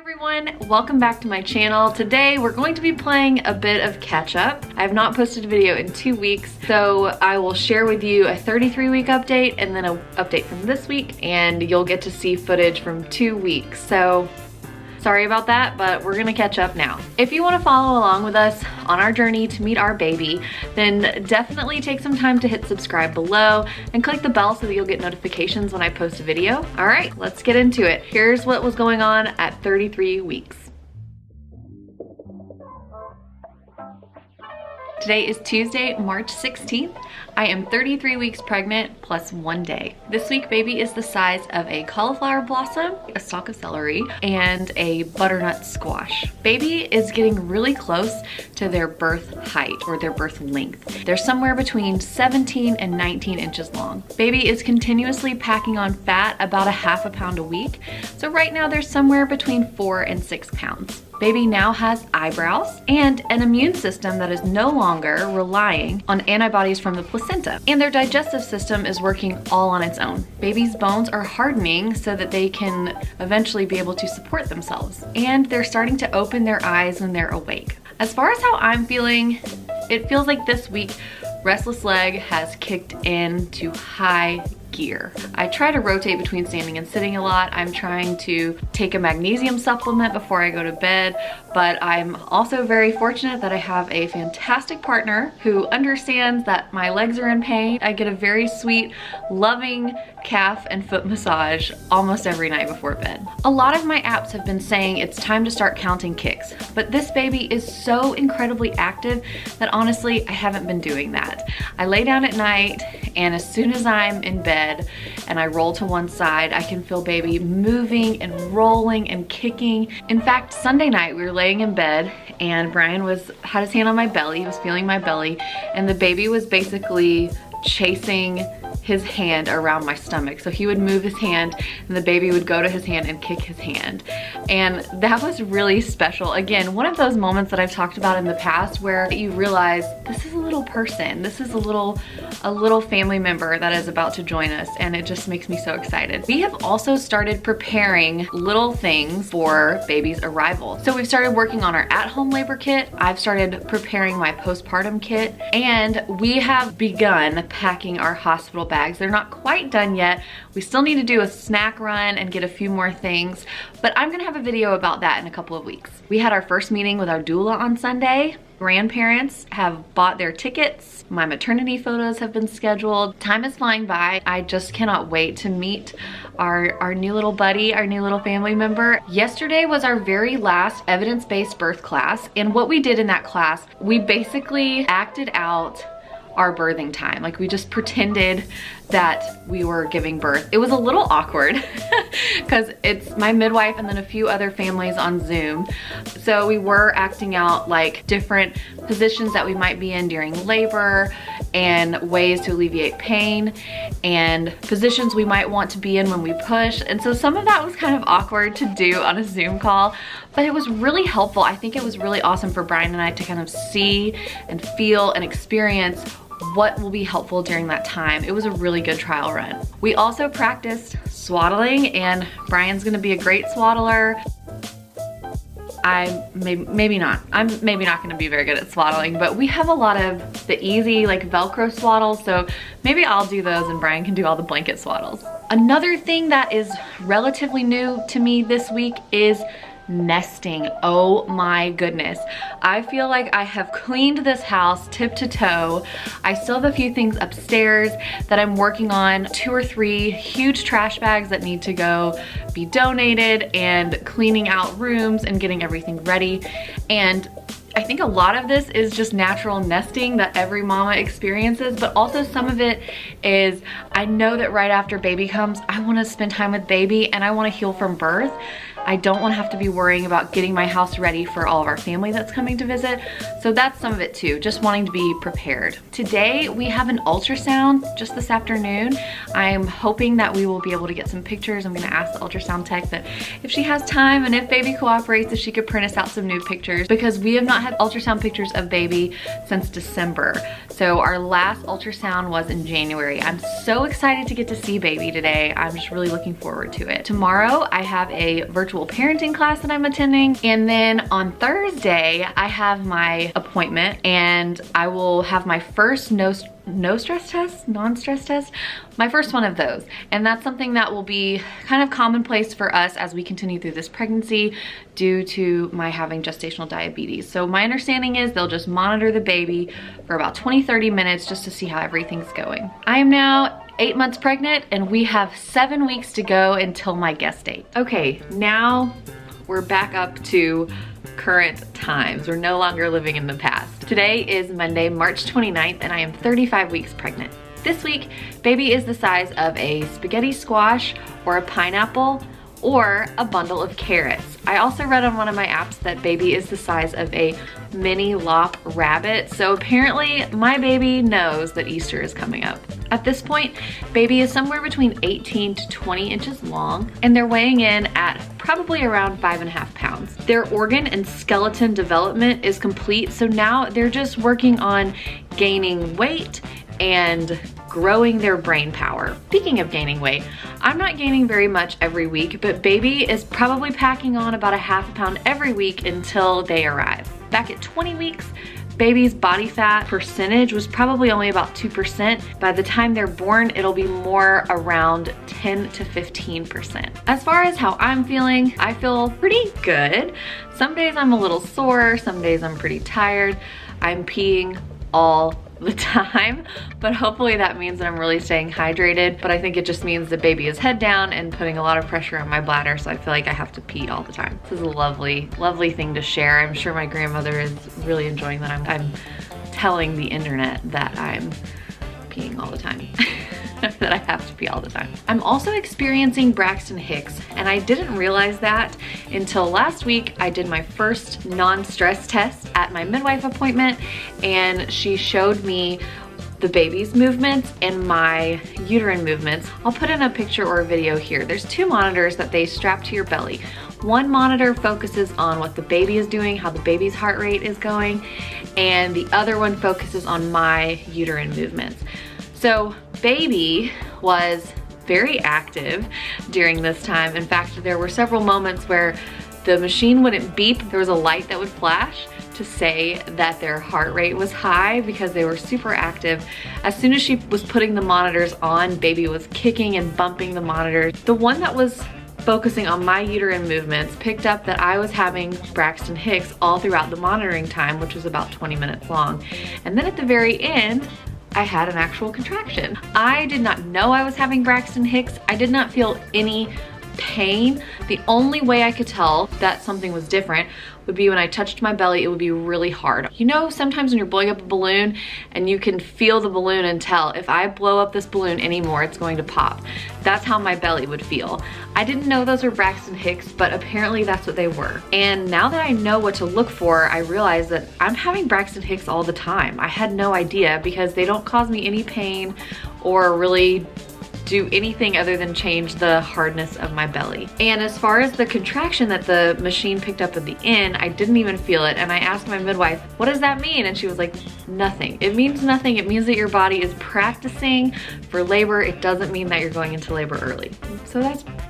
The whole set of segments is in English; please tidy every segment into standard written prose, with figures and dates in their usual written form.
Everyone, welcome back to my channel. Today we're going to be playing a bit of catch up. I have not posted a video in 2 weeks, so I will share with you a 33-week update and then an update from this week, and you'll get to see footage from 2 weeks. So sorry about that, but we're gonna catch up now. If you wanna follow along with us on our journey to meet our baby, then definitely take some time to hit subscribe below and click the bell so that you'll get notifications when I post a video. All right, let's get into it. Here's what was going on at 33 weeks. Today is Tuesday, March 16th. I am 33 weeks pregnant plus 1 day. This week, baby is the size of a cauliflower blossom, a stalk of celery, and a butternut squash. Baby is getting really close to their birth height or their birth length. They're somewhere between 17 and 19 inches long. Baby is continuously packing on fat, about a half a pound a week. So right now they're somewhere between 4 and 6 pounds. Baby now has eyebrows and an immune system that is no longer relying on antibodies from the placenta. And their digestive system is working all on its own. Baby's bones are hardening so that they can eventually be able to support themselves. And they're starting to open their eyes when they're awake. As far as how I'm feeling, it feels like this week, restless leg has kicked into high gear. I try to rotate between standing and sitting a lot. I'm trying to take a magnesium supplement before I go to bed, but I'm also very fortunate that I have a fantastic partner who understands that my legs are in pain. I get a very sweet, loving calf and foot massage almost every night before bed. A lot of my apps have been saying it's time to start counting kicks, but this baby is so incredibly active that honestly, I haven't been doing that. I lay down at night, and as soon as I'm in bed and I roll to one side, I can feel baby moving and rolling and kicking. In fact, Sunday night we were laying in bed and Brian had his hand on my belly, he was feeling my belly, and the baby was basically chasing his hand around my stomach. So he would move his hand and the baby would go to his hand and kick his hand. And that was really special. Again, one of those moments that I've talked about in the past where you realize this is a little person, this is a little family member that is about to join us, and it just makes me so excited. We have also started preparing little things for baby's arrival. So we've started working on our at-home labor kit. I've started preparing my postpartum kit, and we have begun packing our hospital bags. They're not quite done yet. We still need to do a snack run and get a few more things, but I'm gonna have a video about that in a couple of weeks. We had our first meeting with our doula on Sunday. Grandparents have bought their tickets. My maternity photos have been scheduled. Time is flying by. I just cannot wait to meet our new little buddy, our new little family member. Yesterday was our very last evidence-based birth class, and what we did in that class, we basically acted out our birthing time. Like, we just pretended that we were giving birth. It was a little awkward because it's my midwife and then a few other families on Zoom. So we were acting out like different positions that we might be in during labor and ways to alleviate pain and positions we might want to be in when we push. And so some of that was kind of awkward to do on a Zoom call, but it was really helpful. I think it was really awesome for Brian and I to kind of see and feel and experience what will be helpful during that time. It was a really good trial run. We also practiced swaddling, and Brian's gonna be a great swaddler. Maybe not. I'm maybe not gonna be very good at swaddling, but we have a lot of the easy like Velcro swaddles, so maybe I'll do those and Brian can do all the blanket swaddles. Another thing that is relatively new to me this week is nesting. Oh my goodness. I feel like I have cleaned this house tip to toe. I still have a few things upstairs that I'm working on, 2 or 3 huge trash bags that need to go be donated, and cleaning out rooms and getting everything ready. And I think a lot of this is just natural nesting that every mama experiences, but also some of it is, I know that right after baby comes, I want to spend time with baby and I want to heal from birth. I don't want to have to be worrying about getting my house ready for all of our family that's coming to visit. So that's some of it too, just wanting to be prepared. Today we have an ultrasound just this afternoon. I'm hoping that we will be able to get some pictures. I'm going to ask the ultrasound tech that if she has time and if baby cooperates, if she could print us out some new pictures, because we have not had ultrasound pictures of baby since December. So our last ultrasound was in January. I'm so excited to get to see baby today. I'm just really looking forward to it. Tomorrow I have a virtual virtual parenting class that I'm attending. And then on Thursday, I have my appointment and I will have my first non-stress test, my first one of those. And that's something that will be kind of commonplace for us as we continue through this pregnancy due to my having gestational diabetes. So my understanding is they'll just monitor the baby for about 20-30 minutes just to see how everything's going. I am now 8 months pregnant and we have 7 weeks to go until my guest date. Okay, now we're back up to current times. We're no longer living in the past. Today is Monday, March 29th, and I am 35 weeks pregnant. This week, baby is the size of a spaghetti squash or a pineapple or a bundle of carrots. I also read on one of my apps that baby is the size of a mini lop rabbit, so apparently my baby knows that Easter is coming up. At this point, baby is somewhere between 18 to 20 inches long, and they're weighing in at probably around 5.5 pounds. Their organ and skeleton development is complete, so now they're just working on gaining weight and growing their brain power. Speaking of gaining weight, I'm not gaining very much every week, but baby is probably packing on about 1/2 pound every week until they arrive. Back at 20 weeks, baby's body fat percentage was probably only about 2%. By the time they're born, it'll be more around 10 to 15%. As far as how I'm feeling, I feel pretty good. Some days I'm a little sore, some days I'm pretty tired. I'm peeing all the time, but hopefully that means that I'm really staying hydrated. But I think it just means that baby is head down and putting a lot of pressure on my bladder, so I feel like I have to pee all the time. This is a lovely, lovely thing to share. I'm sure my grandmother is really enjoying that I'm telling the internet that I'm peeing all the time. That I have to pee all the time. I'm also experiencing Braxton Hicks, and I didn't realize that until last week. I did my first non-stress test at my midwife appointment, and she showed me the baby's movements and my uterine movements. I'll put in a picture or a video here. There's 2 monitors that they strap to your belly. One monitor focuses on what the baby is doing, how the baby's heart rate is going, and the other one focuses on my uterine movements. So baby was very active during this time. In fact, there were several moments where the machine wouldn't beep. There was a light that would flash to say that their heart rate was high because they were super active. As soon as she was putting the monitors on, baby was kicking and bumping the monitors. The one that was focusing on my uterine movements picked up that I was having Braxton Hicks all throughout the monitoring time, which was about 20 minutes long. And then at the very end, I had an actual contraction. I did not know I was having Braxton Hicks. I did not feel any pain. The only way I could tell that something was different would be when I touched my belly, it would be really hard. You know, sometimes when you're blowing up a balloon and you can feel the balloon and tell, if I blow up this balloon anymore, it's going to pop. That's how my belly would feel. I didn't know those were Braxton Hicks, but apparently that's what they were. And now that I know what to look for, I realize that I'm having Braxton Hicks all the time. I had no idea because they don't cause me any pain or really do anything other than change the hardness of my belly. And as far as the contraction that the machine picked up at the end, I didn't even feel it. And I asked my midwife, what does that mean? And she was like, nothing. It means nothing. It means that your body is practicing for labor. It doesn't mean that you're going into labor early. So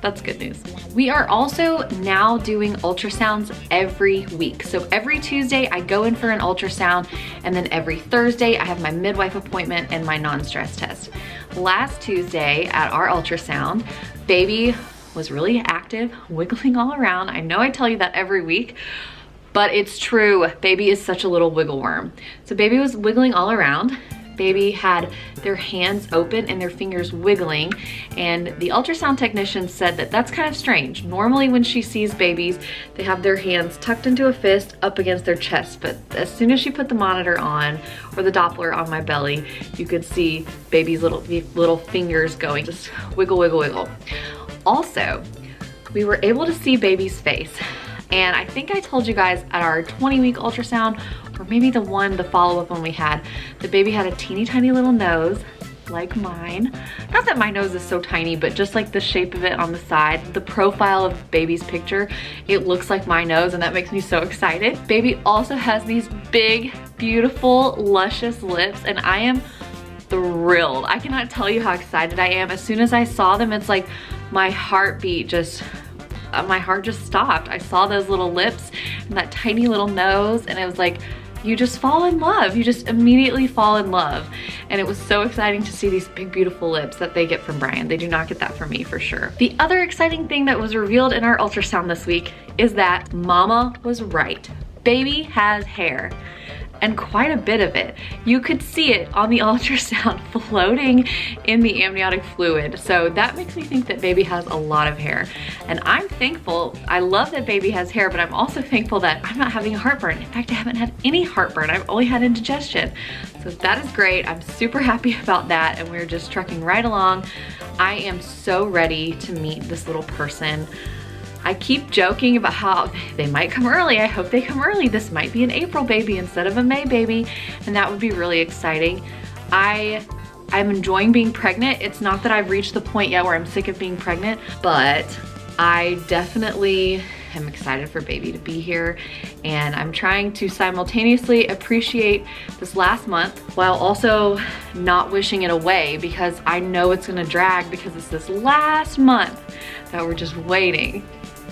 that's good news. We are also now doing ultrasounds every week. So every Tuesday I go in for an ultrasound, and then every Thursday I have my midwife appointment and my non-stress test. Last Tuesday at our ultrasound, baby was really active, wiggling all around. I know I tell you that every week, but it's true. Baby is such a little wiggle worm. So baby was wiggling all around. Baby had their hands open and their fingers wiggling, and the ultrasound technician said that that's kind of strange. Normally when she sees babies, they have their hands tucked into a fist up against their chest, but as soon as she put the monitor on, or the Doppler on my belly, you could see baby's little fingers going, just wiggle, wiggle, wiggle. Also, we were able to see baby's face. And I think I told you guys at our 20-week ultrasound, or maybe the follow-up one we had, the baby had a teeny tiny little nose, like mine. Not that my nose is so tiny, but just like the shape of it on the side, the profile of baby's picture, it looks like my nose, and that makes me so excited. Baby also has these big, beautiful, luscious lips, and I am thrilled. I cannot tell you how excited I am. As soon as I saw them, it's like my heartbeat just my heart just stopped. I saw those little lips and that tiny little nose, and it was like, you just fall in love. You just immediately fall in love. And it was so exciting to see these big, beautiful lips that they get from Brian. They do not get that from me for sure. The other exciting thing that was revealed in our ultrasound this week is that mama was right. Baby has hair. And quite a bit of it. You could see it on the ultrasound floating in the amniotic fluid. So that makes me think that baby has a lot of hair. And I'm thankful, I love that baby has hair, but I'm also thankful that I'm not having heartburn. In fact, I haven't had any heartburn. I've only had indigestion. So that is great. I'm super happy about that, and we're just trucking right along. I am so ready to meet this little person. I keep joking about how they might come early. I hope they come early. This might be an April baby instead of a May baby, and that would be really exciting. I'm enjoying being pregnant. It's not that I've reached the point yet where I'm sick of being pregnant, but I definitely am excited for baby to be here, and I'm trying to simultaneously appreciate this last month while also not wishing it away, because I know it's gonna drag, because it's this last month that we're just waiting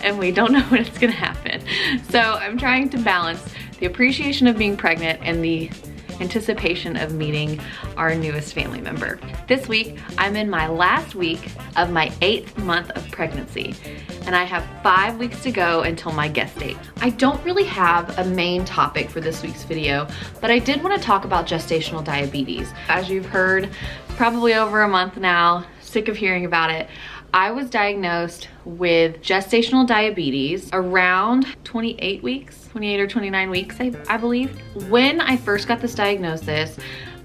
and we don't know when it's gonna happen. So I'm trying to balance the appreciation of being pregnant and the anticipation of meeting our newest family member. This week, I'm in my last week of my 8th month of pregnancy, and I have 5 weeks to go until my guest date. I don't really have a main topic for this week's video, but I did want to talk about gestational diabetes. As you've heard, probably over a month now, sick of hearing about it, I was diagnosed with gestational diabetes around 28 weeks, 28 or 29 weeks, I believe. When I first got this diagnosis,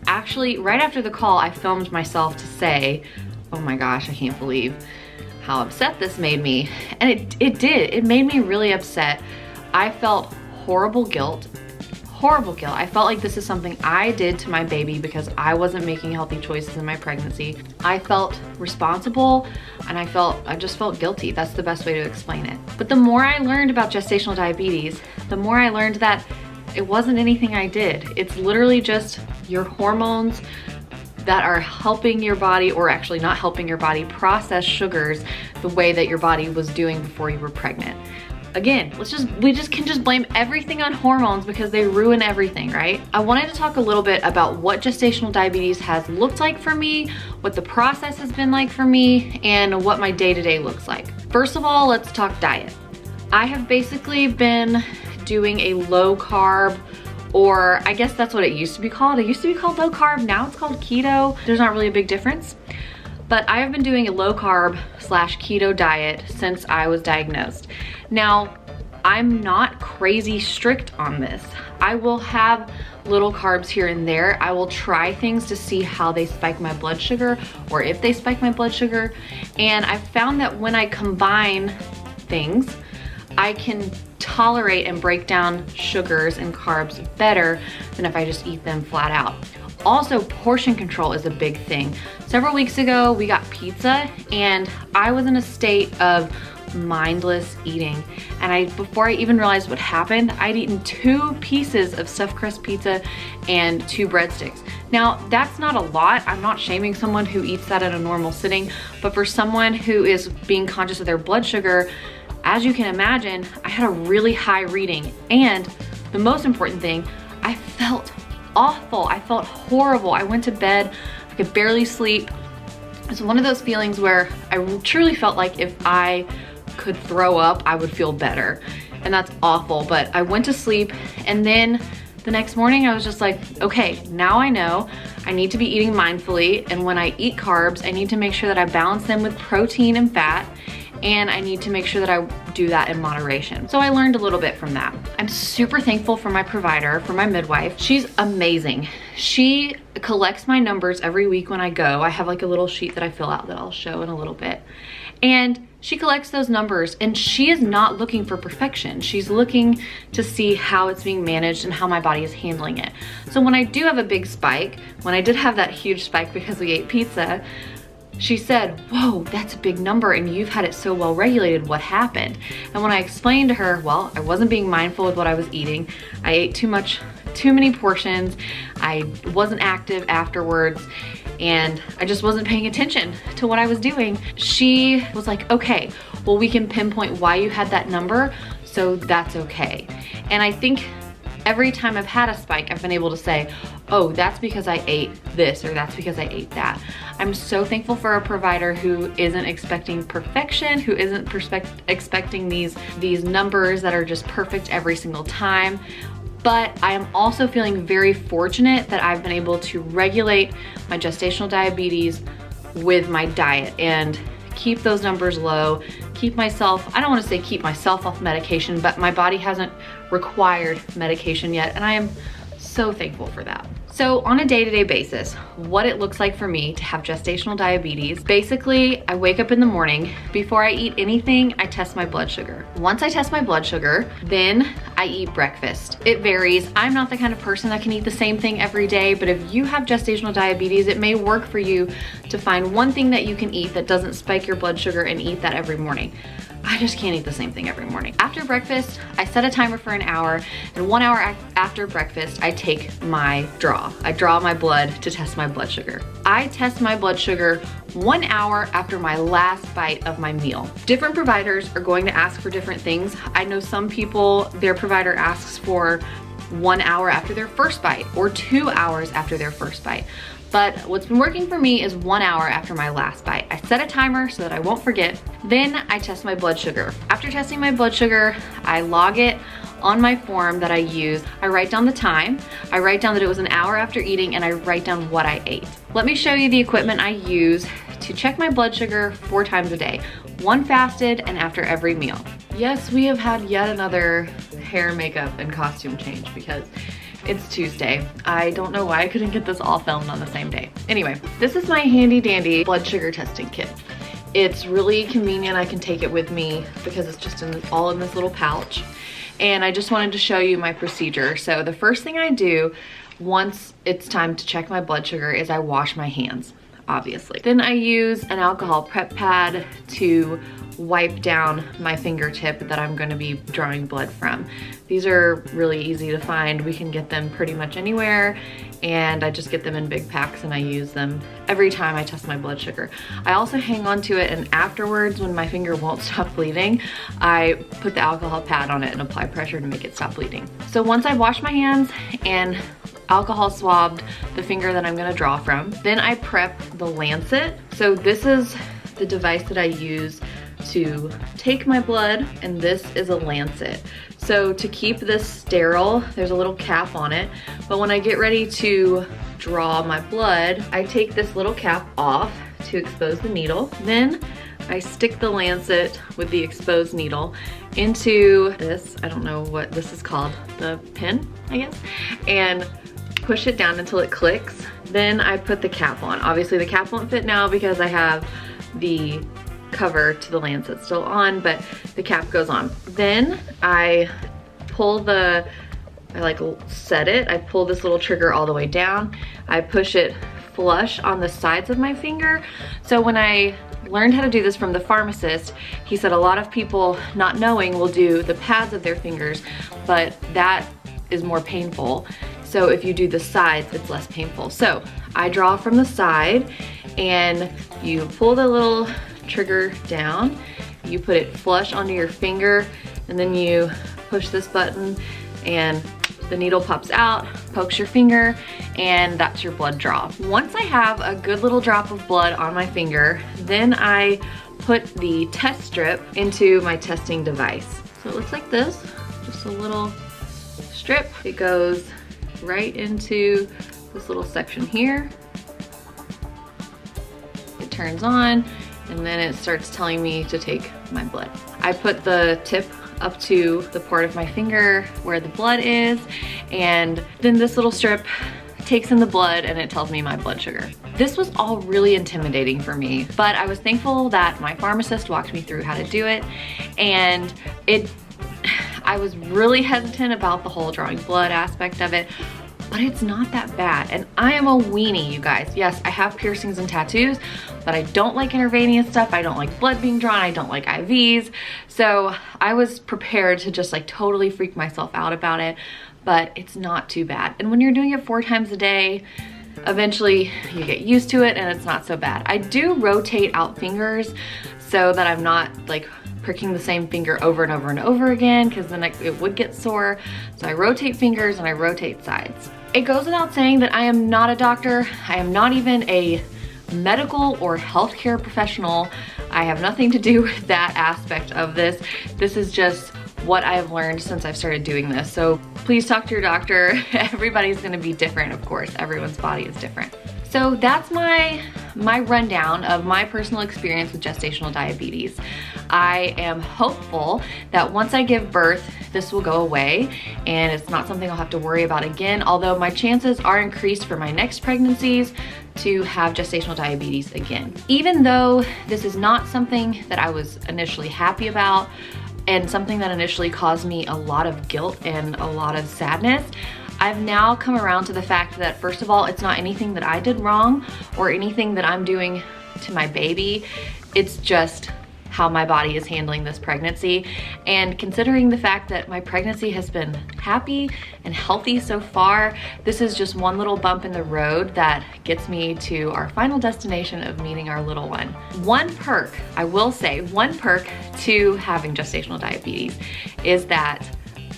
actually right after the call, I filmed myself to say, oh my gosh, I can't believe how upset this made me. And it did, it made me really upset. I felt horrible guilt. I felt like this is something I did to my baby because I wasn't making healthy choices in my pregnancy. I felt responsible, and I just felt guilty. That's the best way to explain it. But the more I learned about gestational diabetes, the more I learned that it wasn't anything I did. It's literally just your hormones that are helping your body, or actually not helping your body, process sugars the way that your body was doing before you were pregnant. Again, we can just blame everything on hormones because they ruin everything, right? I wanted to talk a little bit about what gestational diabetes has looked like for me, what the process has been like for me, and what my day-to-day looks like. First of all, let's talk diet. I have basically been doing a low carb, or I guess that's what it used to be called. It used to be called low carb, now it's called keto. There's not really a big difference. But I have been doing a low carb / keto diet since I was diagnosed. Now, I'm not crazy strict on this. I will have little carbs here and there. I will try things to see how they spike my blood sugar, or if they spike my blood sugar. And I've found that when I combine things, I can tolerate and break down sugars and carbs better than if I just eat them flat out. Also, portion control is a big thing. Several weeks ago, we got pizza, and I was in a state of mindless eating. And before I even realized what happened, I'd eaten 2 pieces of stuffed crust pizza and 2 breadsticks. Now, that's not a lot. I'm not shaming someone who eats that at a normal sitting, but for someone who is being conscious of their blood sugar, as you can imagine, I had a really high reading. And the most important thing, I felt awful. I felt horrible. I went to bed, I could barely sleep. It's one of those feelings where I truly felt like if I could throw up, I would feel better. And that's awful, but I went to sleep, and then the next morning I was just like, okay, now I know I need to be eating mindfully, and when I eat carbs, I need to make sure that I balance them with protein and fat, and I need to make sure that I do that in moderation. So I learned a little bit from that. I'm super thankful for my provider, for my midwife. She's amazing. She collects my numbers every week when I go. I have like a little sheet that I fill out that I'll show in a little bit. And she collects those numbers, and she is not looking for perfection. She's looking to see how it's being managed and how my body is handling it. So when I do have a big spike, when I did have that huge spike because we ate pizza, she said, whoa, that's a big number, and you've had it so well regulated, what happened? And when I explained to her, well, I wasn't being mindful with what I was eating. I ate too many portions. I wasn't active afterwards, and I just wasn't paying attention to what I was doing. She was like, okay, well, we can pinpoint why you had that number, so that's okay. And I think every time I've had a spike, I've been able to say, oh, that's because I ate this, or that's because I ate that. I'm so thankful for a provider who isn't expecting perfection, who isn't expecting these numbers that are just perfect every single time. But I am also feeling very fortunate that I've been able to regulate my gestational diabetes with my diet and keep those numbers low, keep myself, I don't want to say keep myself off medication, but my body hasn't required medication yet, and I am so thankful for that. So on a day-to-day basis, what it looks like for me to have gestational diabetes, basically I wake up in the morning. Before I eat anything, I test my blood sugar. Once I test my blood sugar, then I eat breakfast. It varies. I'm not the kind of person that can eat the same thing every day, but if you have gestational diabetes, it may work for you to find one thing that you can eat that doesn't spike your blood sugar and eat that every morning. I just can't eat the same thing every morning. After breakfast, I set a timer for an hour, and 1 hour after breakfast, I take my draw. I draw my blood to test my blood sugar. I test my blood sugar 1 hour after my last bite of my meal. Different providers are going to ask for different things. I know some people, their provider asks for 1 hour after their first bite or 2 hours after their first bite. But what's been working for me is 1 hour after my last bite. I set a timer so that I won't forget. Then I test my blood sugar. After testing my blood sugar, I log it on my form that I use. I write down the time, I write down that it was an hour after eating, and I write down what I ate. Let me show you the equipment I use to check my blood sugar 4 times a day, one fasted and after every meal. Yes, we have had yet another hair, makeup, and costume change because it's Tuesday. I don't know why I couldn't get this all filmed on the same day. Anyway, this is my handy dandy blood sugar testing kit. It's really convenient. I can take it with me because it's just all in this little pouch. And I just wanted to show you my procedure. So the first thing I do once it's time to check my blood sugar is I wash my hands, obviously. Then I use an alcohol prep pad to wipe down my fingertip that I'm going to be drawing blood from. These are really easy to find. We can get them pretty much anywhere, and I just get them in big packs and I use them every time I test my blood sugar. I also hang on to it, and afterwards when my finger won't stop bleeding, I put the alcohol pad on it and apply pressure to make it stop bleeding. So once I've washed my hands and alcohol swabbed the finger that I'm going to draw from, then I prep the lancet. So this is the device that I use to take my blood, and this is a lancet. So to keep this sterile, there's a little cap on it, but when I get ready to draw my blood, I take this little cap off to expose the needle. Then I stick the lancet with the exposed needle into this, I don't know what this is called, the pin, I guess, and push it down until it clicks. Then I put the cap on. Obviously the cap won't fit now because I have the cover to the lancet still on, but the cap goes on. Then I pull I set it, I pull this little trigger all the way down. I push it flush on the sides of my finger. So when I learned how to do this from the pharmacist, he said a lot of people, not knowing, will do the pads of their fingers, but that is more painful. So if you do the sides, it's less painful. So I draw from the side, and you pull the little trigger down, you put it flush onto your finger, and then you push this button and the needle pops out, pokes your finger, and that's your blood draw. Once I have a good little drop of blood on my finger, then I put the test strip into my testing device. So it looks like this, just a little strip. It goes right into this little section here. It turns on, and then it starts telling me to take my blood. I put the tip up to the part of my finger where the blood is, and then this little strip takes in the blood and it tells me my blood sugar. This was all really intimidating for me, but I was thankful that my pharmacist walked me through how to do it, and I was really hesitant about the whole drawing blood aspect of it, but it's not that bad. And I am a weenie, you guys. Yes, I have piercings and tattoos, but I don't like intravenous stuff. I don't like blood being drawn. I don't like IVs. So I was prepared to just like totally freak myself out about it, but it's not too bad. And when you're doing it 4 times a day, eventually you get used to it and it's not so bad. I do rotate out fingers so that I'm not like pricking the same finger over and over and over again, because then it would get sore. So I rotate fingers and I rotate sides. It goes without saying that I am not a doctor. I am not even a medical or healthcare professional. I have nothing to do with that aspect of this. This is just what I've learned since I've started doing this. So please talk to your doctor. Everybody's gonna be different, of course. Everyone's body is different. So that's my rundown of my personal experience with gestational diabetes. I am hopeful that once I give birth, this will go away and it's not something I'll have to worry about again, although my chances are increased for my next pregnancies to have gestational diabetes again. Even though this is not something that I was initially happy about and something that initially caused me a lot of guilt and a lot of sadness, I've now come around to the fact that, first of all, it's not anything that I did wrong or anything that I'm doing to my baby. It's just how my body is handling this pregnancy. And considering the fact that my pregnancy has been happy and healthy so far, this is just one little bump in the road that gets me to our final destination of meeting our little one. One perk, I will say, one perk to having gestational diabetes is that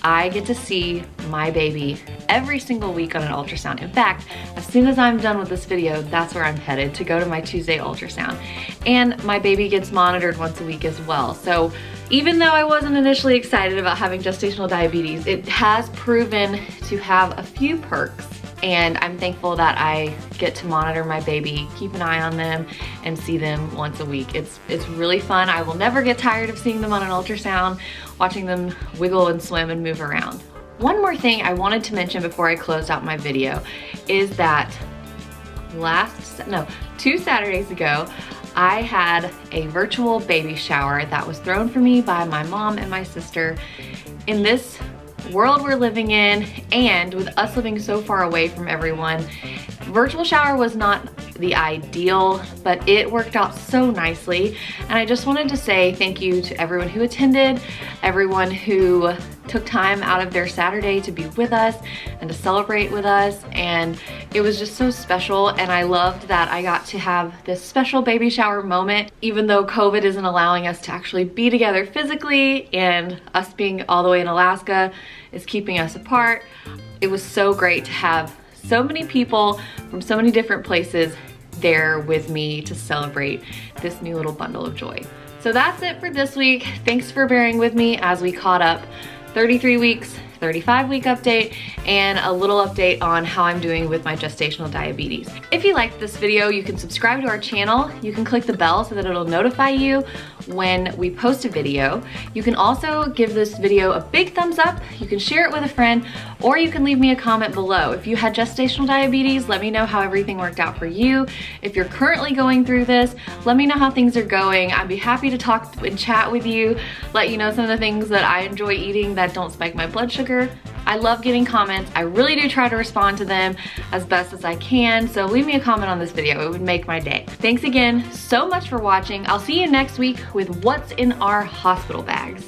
I get to see my baby every single week on an ultrasound. In fact, as soon as I'm done with this video, that's where I'm headed, to go to my Tuesday ultrasound. And my baby gets monitored once a week as well. So even though I wasn't initially excited about having gestational diabetes, it has proven to have a few perks. And I'm thankful that I get to monitor my baby, keep an eye on them, and see them once a week. It's really fun. I will never get tired of seeing them on an ultrasound, watching them wiggle and swim and move around. One more thing I wanted to mention before I closed out my video is that 2 Saturdays ago, I had a virtual baby shower that was thrown for me by my mom and my sister. In this world we're living in, and with us living so far away from everyone, virtual shower was not the ideal, but it worked out so nicely. And I just wanted to say thank you to everyone who attended, everyone who took time out of their Saturday to be with us and to celebrate with us. And it was just so special, and I loved that I got to have this special baby shower moment, even though COVID isn't allowing us to actually be together physically, and us being all the way in Alaska is keeping us apart. It was so great to have so many people from so many different places there with me to celebrate this new little bundle of joy. So that's it for this week. Thanks for bearing with me as we caught up 33 weeks, 35-week update, and a little update on how I'm doing with my gestational diabetes. If you liked this video, you can subscribe to our channel. You can click the bell so that it'll notify you when we post a video. You can also give this video a big thumbs up. You can share it with a friend, or you can leave me a comment below. If you had gestational diabetes, let me know how everything worked out for you. If you're currently going through this, let me know how things are going. I'd be happy to talk and chat with you, let you know some of the things that I enjoy eating that don't spike my blood sugar. I love getting comments. I really do try to respond to them as best as I can, so leave me a comment on this video. It would make my day. Thanks again so much for watching. I'll see you next week with what's in our hospital bags.